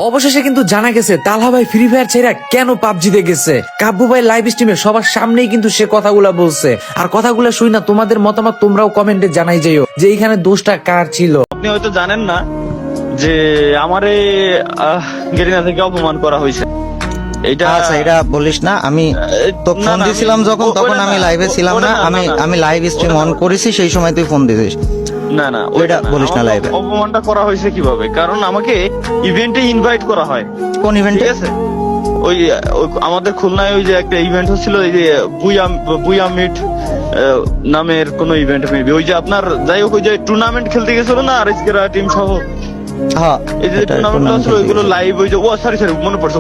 অবশেষে কিন্তু জানা গেছে তালহা ভাই ফ্রি ফায়ার ছেড়ে কেন পাবজিতে গেছে। কাব্বু ভাই লাইভ স্ট্রিমে সবার সামনেই কিন্তু সে কথাগুলা বলছে। আর কথাগুলা শুই না তোমাদের মতামত তোমরাও কমেন্টে জানাই যাইও যে এইখানে দোষটা কার ছিল। আপনি হয়তো জানেন না যে আমারে গেরিনা থেকে অপমান করা হয়েছে। এটা আচ্ছা এটা বলিস না, আমি তো না, ফোন না, দিছিলাম যখন, ওটা তখন না, আমি লাইভে ছিলাম ওটা না, না, আমি না, না। আমি লাইভ স্ট্রিম ওটা অন না। করেছি, সেই সময় তুই ফোন দিছিস। না ওইটা না, বলিস না আমাকে লাইভে। অপমানটা করা হয়েছে কিভাবে? কারণ আমাকে ইভেন্টে ইনভাইট করা হয়। কোন ঠিক ইভেন্টে? আছে, ওই আমাদের খুলনায় ওই যে একটা ইভেন্ট হচ্ছিল, ওই যে বুয়া মিট নামের কোন ইভেন্ট মেবি, ওই যে আপনার যাই হোক ওই যে টুর্নামেন্ট খেলতে গেছিল না আর টিম সহ, হ্যাঁ এই যে টুর্নামেন্ট হচ্ছিল ওইগুলো লাইভ, ওই যে সরি মনে পড়ছে,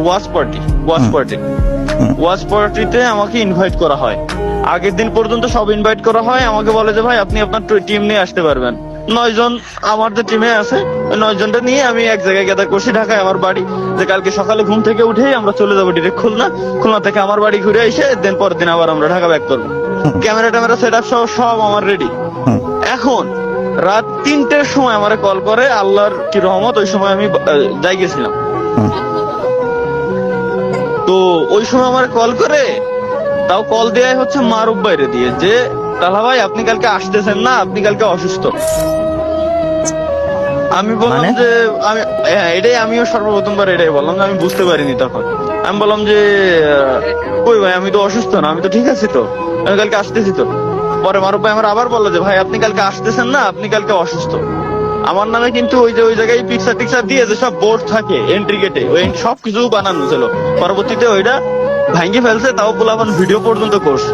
ওয়াচ পার্টিতে আমাকে ইনভাইট করা হয়। আগের দিন পর্যন্ত সব ইনভাইট করা হয়, আমাকে বলে যে ভাই আপনি আপনার টিম নিয়ে আসতে পারবেন। 9 জন আমার যে টিমে আছে, ওই 9 জনটা নিয়ে আমি এক জায়গায় গ্যাদার করছি, ঢাকায় আমার বাড়ি, যে কালকে সকালে ঘুম থেকে উঠেই আমরা চলে যাবো ডিরেক্ট খুলনা থেকে আমার বাড়ি ঘুরে এসে দেন পরের দিন আবার আমরা ঢাকা ব্যাক করবো। ক্যামেরা সেট আপ সব আমার রেডি। এখন রাত 3টের সময় আমারে কল করে, আল্লাহর কি রহমত, ওই সময় আমি যাই গেছিলাম। তো ওই সময় আমার কল করে, তাও কল দেয় হচ্ছে মারুফ বাইরে দিয়ে, যে তাহলে ভাই আপনি কালকে আসতেছেন না, আপনি কালকে অসুস্থ। আমি বললাম মানে? যে এটাই আমিও সর্বপ্রথমবার এটাই বললাম, যে আমি বুঝতে পারিনি তখন। আমি বললাম যে কই ভাই আমি তো অসুস্থ না, আমি তো ঠিক আছি, তো আমি কালকে আসতেছি তো। পরে মারুফ ভাই আমার আবার বললো যে ভাই আপনি কালকে আসতেছেন না, আপনি কালকে অসুস্থ। আমার নামে কিন্তু ওই জায়গায় পিকচার দিয়ে যে সব বোর্ড থাকে এন্ট্রি গেটে, ওই সবকিছু বানানো ছিল। পরবর্তীতে ওইটা ভাঙ্গি ফেলছে, তাও পোলাপান ভিডিও পর্যন্ত করছে।